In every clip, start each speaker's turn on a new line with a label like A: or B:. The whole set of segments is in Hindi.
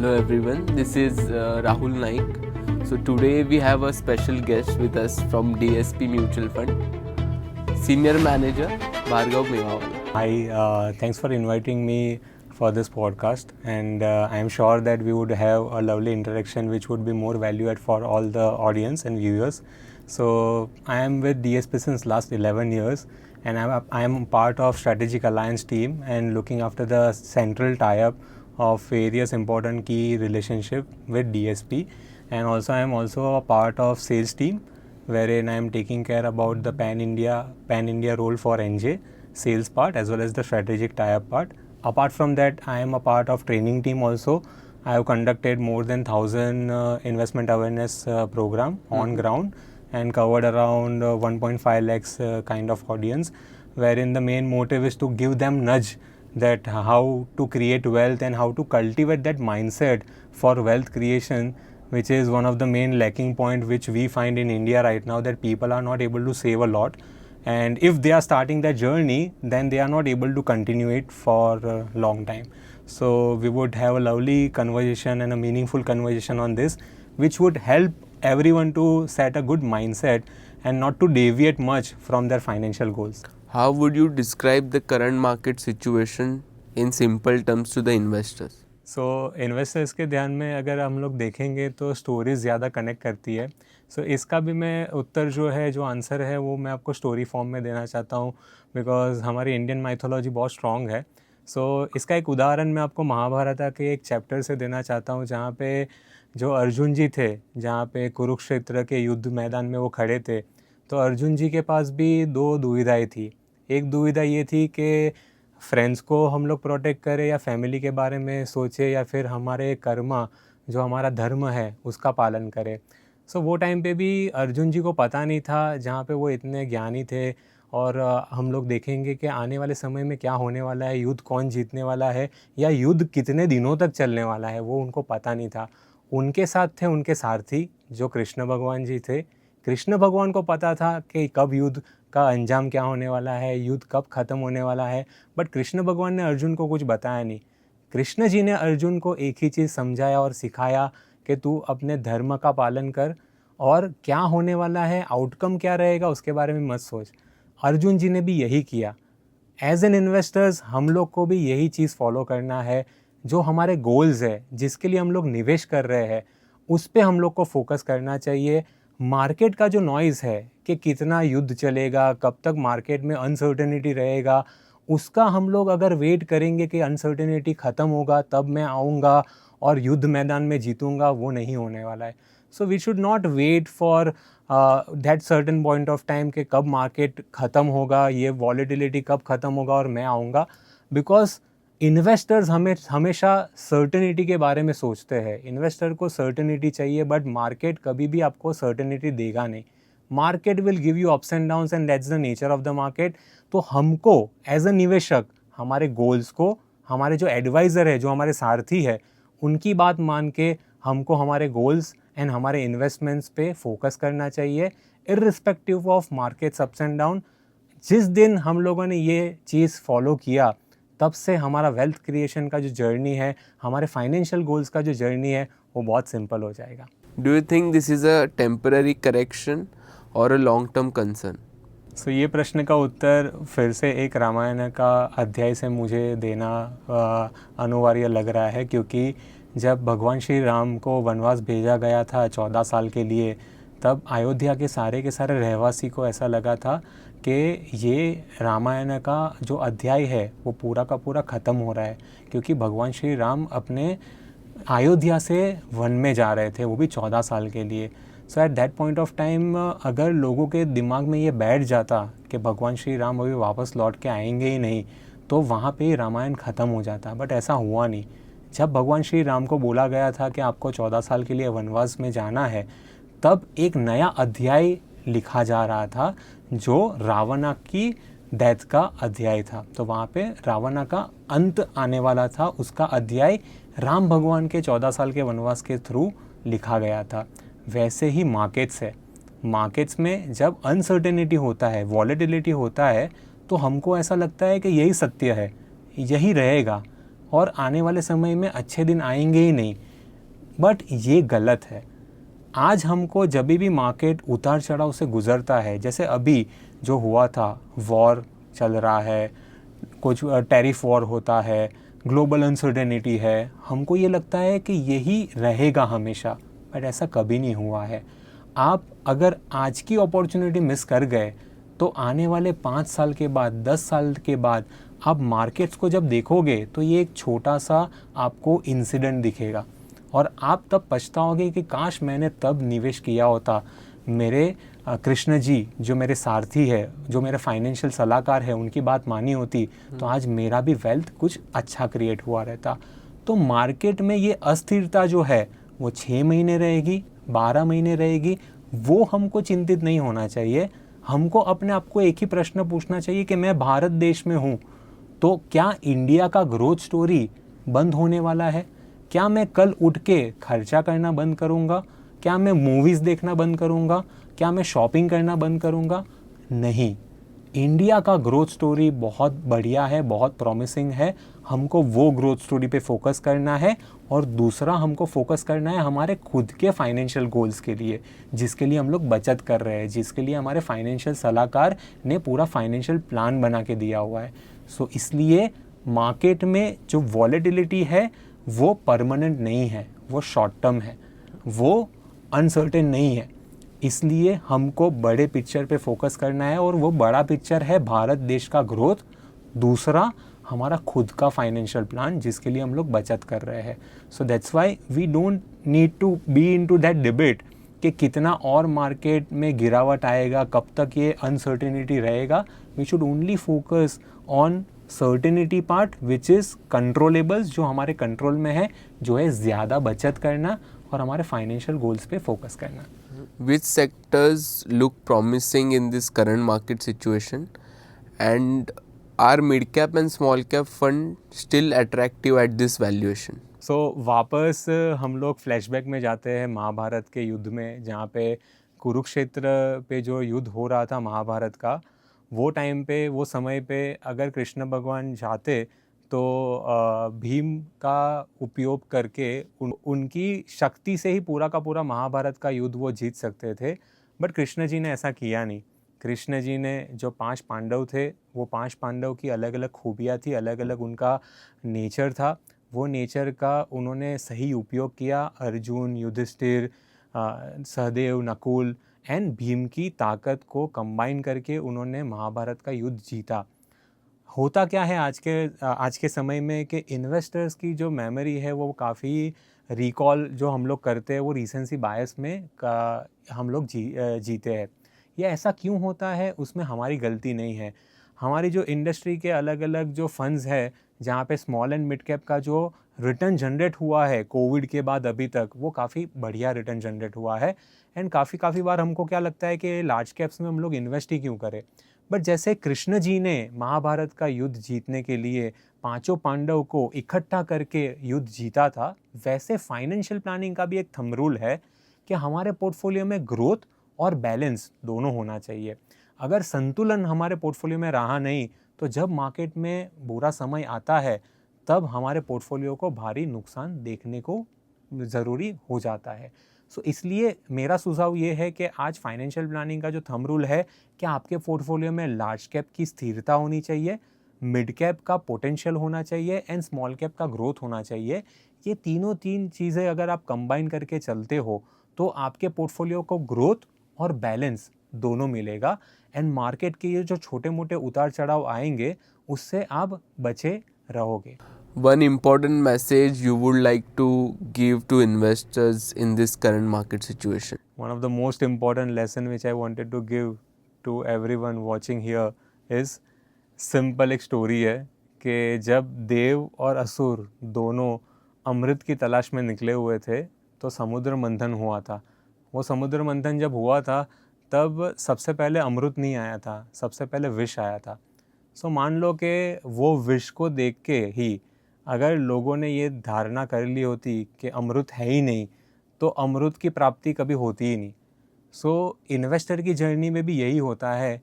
A: Hello everyone, this is Rahul Naik. So today we have a special guest with us from DSP Mutual Fund, Senior Manager Bhargav Mewawala.
B: Hi, thanks for inviting me for this podcast, and I am sure that we would have a lovely interaction which would be more value add for all the audience and viewers. So I am with DSP since last 11 years, and I am part of Strategic Alliance team and looking after the central tie-up of various important key relationship with DSP, and also I am also a part of sales team wherein I am taking care about the pan India role for NJ sales part as well as the strategic tie-up part. Apart from that, I am a part of training team also. I have conducted more than 1000 investment awareness program on ground and covered around 1.5 lakhs kind of audience, wherein the main motive is to give them nudge that how to create wealth and how to cultivate that mindset for wealth creation, which is one of the main lacking point which we find in India right now, that people are not able to save a lot, and if they are starting that journey then they are not able to continue it for a long time. So we would have a lovely conversation and a meaningful conversation on this, which would help everyone to set a good mindset and not to deviate much from their financial goals.
A: How would you describe the current market situation in simple terms to the investors?
B: So investors के ध्यान में अगर हम लोग देखेंगे तो स्टोरीज ज़्यादा कनेक्ट करती है. सो इसका भी मैं उत्तर जो आंसर है वो मैं आपको स्टोरी फॉर्म में देना चाहता हूँ, बिकॉज हमारी इंडियन माइथोलॉजी बहुत स्ट्रॉन्ग है. सो इसका एक उदाहरण मैं आपको महाभारत के एक चैप्टर से देना चाहता हूँ, जहाँ पे जो अर्जुन जी थे, जहाँ पे कुरुक्षेत्र के युद्ध मैदान में वो खड़े थे, तो अर्जुन जी के पास भी दो दुविधाएं थी. एक दुविधा ये थी कि फ्रेंड्स को हम लोग प्रोटेक्ट करें या फैमिली के बारे में सोचे या फिर हमारे कर्मा जो हमारा धर्म है उसका पालन करें. सो वो टाइम पे भी अर्जुन जी को पता नहीं था, जहाँ पे वो इतने ज्ञानी थे. और हम लोग देखेंगे कि आने वाले समय में क्या होने वाला है, युद्ध कौन जीतने वाला है या युद्ध कितने दिनों तक चलने वाला है, वो उनको पता नहीं था. उनके साथ थे उनके सारथी जो कृष्ण भगवान जी थे. कृष्ण भगवान को पता था कि कब युद्ध का अंजाम क्या होने वाला है, युद्ध कब ख़त्म होने वाला है, बट कृष्ण भगवान ने अर्जुन को कुछ बताया नहीं. कृष्ण जी ने अर्जुन को एक ही चीज़ समझाया और सिखाया कि तू अपने धर्म का पालन कर और क्या होने वाला है, आउटकम क्या रहेगा उसके बारे में मत सोच. अर्जुन जी ने भी यही किया. एज एन इन्वेस्टर्स हम लोग को भी यही चीज़ फॉलो करना है. जो हमारे गोल्स है, जिसके लिए हम लोग निवेश कर रहे हैं, उस पर हम लोग को फोकस करना चाहिए. मार्केट का जो नॉइज़ है कि कितना युद्ध चलेगा, कब तक मार्केट में अनसर्टेनिटी रहेगा, उसका हम लोग अगर वेट करेंगे कि अनसर्टेनिटी ख़त्म होगा तब मैं आऊँगा और युद्ध मैदान में जीतूँगा, वो नहीं होने वाला है. So we should not wait for that certain point of time कि कब मार्केट ख़त्म होगा, ये वॉलेटिलिटी कब ख़त्म होगा और मैं आऊँगा. बिकॉज इन्वेस्टर्स हमेशा सर्टेनिटी के बारे में सोचते हैं. इन्वेस्टर को सर्टेनिटी चाहिए, बट मार्केट कभी भी आपको सर्टेनिटी देगा नहीं. Market will give you ups and downs and that's the nature of the market. तो हमको एज अ निवेशक हमारे गोल्स को, हमारे जो एडवाइज़र है, जो हमारे सारथी है, उनकी बात मान के हमको हमारे गोल्स एंड हमारे इन्वेस्टमेंट्स पे फोकस करना चाहिए, irrespective of markets ups and down. जिस दिन हम लोगों ने ये चीज़ फॉलो किया, तब से हमारा वेल्थ क्रिएशन का जो जर्नी है, हमारे फाइनेंशियल गोल्स का जो जर्नी है, वो बहुत सिंपल हो जाएगा.
A: Do you think this is a temporary correction और अ लॉन्ग टर्म कंसर्न?
B: सो ये प्रश्न का उत्तर फिर से एक रामायण का अध्याय से मुझे देना अनिवार्य लग रहा है, क्योंकि जब भगवान श्री राम को वनवास भेजा गया था 14 साल के लिए, तब अयोध्या के सारे रहवासी को ऐसा लगा था कि ये रामायण का जो अध्याय है वो पूरा का पूरा ख़त्म हो रहा है, क्योंकि भगवान श्री राम अपने अयोध्या से वन में जा रहे थे, वो भी 14 साल के लिए. So at that point of time अगर लोगों के दिमाग में ये बैठ जाता कि भगवान श्री राम अभी वापस लौट के आएंगे ही नहीं, तो वहाँ पे रामायण ख़त्म हो जाता. बट ऐसा हुआ नहीं. जब भगवान श्री राम को बोला गया था कि आपको 14 साल के लिए वनवास में जाना है, तब एक नया अध्याय लिखा जा रहा था जो रावणा की डेथ का अध्याय था. तो वहाँ पे रावणा का अंत आने वाला था, उसका अध्याय राम भगवान के 14 साल के वनवास के थ्रू लिखा गया था. वैसे ही मार्केट्स है. मार्केट्स में जब अनसर्टेनिटी होता है, वॉलेटिलिटी होता है, तो हमको ऐसा लगता है कि यही सत्य है, यही रहेगा और आने वाले समय में अच्छे दिन आएंगे ही नहीं. बट ये गलत है। आज हमको जब भी मार्केट उतार चढ़ाव से गुजरता है, जैसे अभी जो हुआ था, वॉर चल रहा है, कुछ टैरिफ वॉर होता है, ग्लोबल अनसर्टेनिटी है, हमको ये लगता है कि यही रहेगा हमेशा, बट ऐसा कभी नहीं हुआ है। आप अगर आज की अपॉर्चुनिटी मिस कर गए तो आने वाले 5 साल के बाद, 10 साल के बाद आप मार्केट्स को जब देखोगे तो ये एक छोटा सा आपको इंसिडेंट दिखेगा और आप तब पछताओगे कि काश मैंने तब निवेश किया होता। मेरे कृष्ण जी जो मेरे सारथी है, जो मेरे फाइनेंशियल सलाहकार है, उनकी बात मानी होती तो आज मेरा भी वेल्थ कुछ अच्छा क्रिएट हुआ रहता। तो मार्केट में ये अस्थिरता जो है वो 6 महीने रहेगी, 12 महीने रहेगी, वो हमको चिंतित नहीं होना चाहिए। हमको अपने आप को एक ही प्रश्न पूछना चाहिए कि मैं भारत देश में हूँ तो क्या इंडिया का ग्रोथ स्टोरी बंद होने वाला है? क्या मैं कल उठ के खर्चा करना बंद करूँगा? क्या मैं मूवीज़ देखना बंद करूँगा? क्या मैं शॉपिंग करना बंद करूँगा? नहीं, इंडिया का ग्रोथ स्टोरी बहुत बढ़िया है, बहुत प्रॉमिसिंग है। हमको वो ग्रोथ स्टोरी पे फोकस करना है और दूसरा हमको फोकस करना है हमारे खुद के फाइनेंशियल गोल्स के लिए, जिसके लिए हम लोग बचत कर रहे हैं, जिसके लिए हमारे फाइनेंशियल सलाहकार ने पूरा फाइनेंशियल प्लान बना के दिया हुआ है। सो इसलिए मार्केट में जो वॉलेटिलिटी है वो परमानेंट नहीं है, वो शॉर्ट टर्म है, वो अनसर्टेन नहीं है। इसलिए हमको बड़े पिक्चर पे फोकस करना है और वो बड़ा पिक्चर है भारत देश का ग्रोथ, दूसरा हमारा खुद का फाइनेंशियल प्लान जिसके लिए हम लोग बचत कर रहे हैं। So that's why we don't need to be into that debate कि कितना और मार्केट में गिरावट आएगा, कब तक ये अनसर्टेनिटी रहेगा। We should only focus on certainty part which is controllables, जो हमारे कंट्रोल में है, जो है ज़्यादा बचत करना और हमारे फाइनेंशियल गोल्स पे फोकस करना।
A: Which sectors look promising in this current market situation, and are mid cap and small cap fund still attractive at this valuation?
B: सो वापस हम लोग फ्लैशबैक में जाते हैं महाभारत के युद्ध में, जहाँ पे कुरुक्षेत्र पे जो युद्ध हो रहा था महाभारत का, वो टाइम पे, वो समय पे अगर कृष्ण भगवान चाहते तो भीम का उपयोग करके उनकी शक्ति से ही पूरा का पूरा महाभारत का युद्ध वो जीत सकते थे। बट कृष्ण जी ने ऐसा किया नहीं। कृष्ण जी ने जो 5 पांडव थे, वो 5 पांडव की अलग अलग खूबियाँ थी, अलग अलग उनका नेचर था, वो नेचर का उन्होंने सही उपयोग किया। अर्जुन, युधिष्ठिर, सहदेव, नकुल एंड भीम की ताकत को कंबाइन करके उन्होंने महाभारत का युद्ध जीता। होता क्या है आज के समय में कि इन्वेस्टर्स की जो मेमोरी है वो काफ़ी रिकॉल जो हम लोग करते हैं वो रीसेंसी बायस में हम लोग जीते हैं। ये ऐसा क्यों होता है, उसमें हमारी गलती नहीं है। हमारी जो इंडस्ट्री के अलग अलग जो फंड्स है, जहाँ पे स्मॉल एंड मिड कैप का जो रिटर्न जनरेट हुआ है कोविड के बाद अभी तक, वो काफ़ी बढ़िया रिटर्न जनरेट हुआ है। एंड काफ़ी बार हमको क्या लगता है कि लार्ज कैप्स में हम लोग इन्वेस्ट ही क्यों करें। बट जैसे कृष्ण जी ने महाभारत का युद्ध जीतने के लिए 5 पांडव को इकट्ठा करके युद्ध जीता था, वैसे फाइनेंशियल प्लानिंग का भी एक थंब रूल है कि हमारे पोर्टफोलियो में ग्रोथ और बैलेंस दोनों होना चाहिए। अगर संतुलन हमारे पोर्टफोलियो में रहा नहीं तो जब मार्केट में बुरा समय आता है तब हमारे पोर्टफोलियो को भारी नुकसान देखने को ज़रूरी हो जाता है। सो इसलिए मेरा सुझाव ये है कि आज फाइनेंशियल प्लानिंग का जो थंब रूल है कि आपके पोर्टफोलियो में लार्ज कैप की स्थिरता होनी चाहिए, मिड कैप का पोटेंशियल होना चाहिए एंड स्मॉल कैप का ग्रोथ होना चाहिए। ये तीन चीज़ें अगर आप कंबाइन करके चलते हो तो आपके पोर्टफोलियो को ग्रोथ और बैलेंस दोनों मिलेगा एंड मार्केट के ये जो छोटे मोटे उतार चढ़ाव आएंगे उससे आप बचे रहोगे।
A: One important message you would like to give to investors in this current market situation?
B: One of the most important lesson which I wanted to give to everyone watching here is simple एक स्टोरी है कि जब देव और असुर दोनों अमृत की तलाश में निकले हुए थे तो समुद्र मंथन हुआ था। वो समुद्र मंथन जब हुआ था तब सबसे पहले अमृत नहीं आया था, सबसे पहले विष आया था। सो मान लो कि वो विष को देख के ही अगर लोगों ने ये धारणा कर ली होती कि अमृत है ही नहीं तो अमृत की प्राप्ति कभी होती ही नहीं। सो इन्वेस्टर की जर्नी में भी यही होता है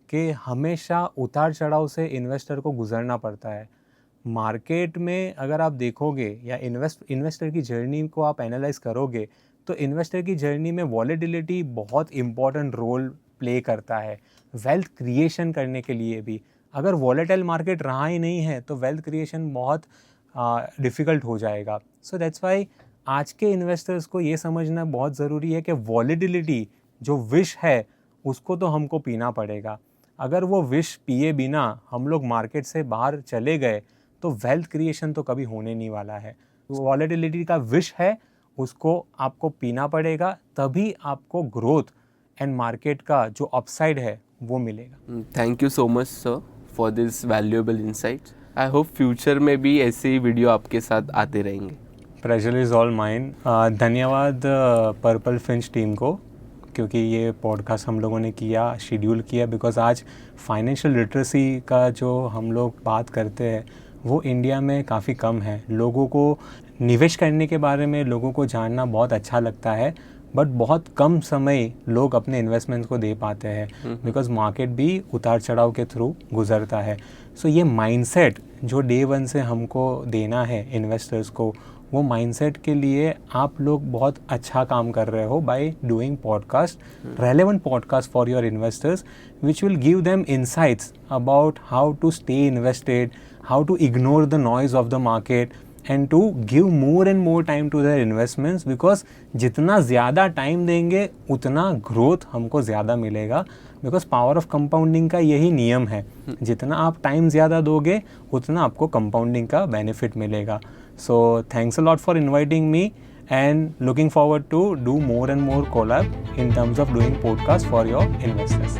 B: कि हमेशा उतार चढ़ाव से इन्वेस्टर को गुजरना पड़ता है। मार्केट में अगर आप देखोगे या इन्वेस्टर की जर्नी को आप एनालाइज करोगे तो इन्वेस्टर की जर्नी में वॉलेटिलिटी बहुत इंपॉर्टेंट रोल प्ले करता है वेल्थ क्रिएशन करने के लिए भी। अगर वॉलेटाइल मार्केट रहा ही नहीं है तो वेल्थ क्रिएशन बहुत डिफ़िकल्ट हो जाएगा। सो दैट्स वाई आज के इन्वेस्टर्स को ये समझना बहुत ज़रूरी है कि वॉलेटिलिटी जो विश है उसको तो हमको पीना पड़ेगा। अगर वो विश पिए बिना हम लोग मार्केट से बाहर चले गए तो वेल्थ क्रिएशन तो कभी होने नहीं वाला है। वॉलेटिलिटी का विश है उसको आपको पीना पड़ेगा, तभी आपको ग्रोथ एंड मार्केट का जो अपसाइड है वो मिलेगा।
A: Thank you so much sir for this valuable insights. I hope future में भी ऐसे ही वीडियो आपके साथ आते रहेंगे।
B: Pressure is all mine. धन्यवाद पर्पल फिंच टीम को, क्योंकि ये पॉडकास्ट हम लोगों ने किया, शेड्यूल किया, बिकॉज आज फाइनेंशियल लिटरेसी का जो हम लोग बात करते हैं वो इंडिया में काफ़ी कम है। लोगों को निवेश करने के बारे में लोगों को जानना बहुत अच्छा लगता है, बट बहुत कम समय लोग अपने इन्वेस्टमेंट्स को दे पाते हैं बिकॉज मार्केट भी उतार चढ़ाव के थ्रू गुजरता है। सो ये माइंडसेट जो डे वन से हमको देना है इन्वेस्टर्स को, वो माइंडसेट के लिए आप लोग बहुत अच्छा काम कर रहे हो by doing podcast, relevant podcast for your investors which will give them insights about how to stay invested, how to ignore the noise of the market and to give more and more time to their investments, because जितना ज़्यादा टाइम देंगे उतना ग्रोथ हमको ज़्यादा मिलेगा। बिकॉज पावर ऑफ कंपाउंडिंग का यही नियम है, जितना आप टाइम ज़्यादा दोगे उतना आपको कंपाउंडिंग का बेनिफिट मिलेगा। So thanks a lot for inviting me and looking forward to do more and more collab in terms of doing podcast for your investors.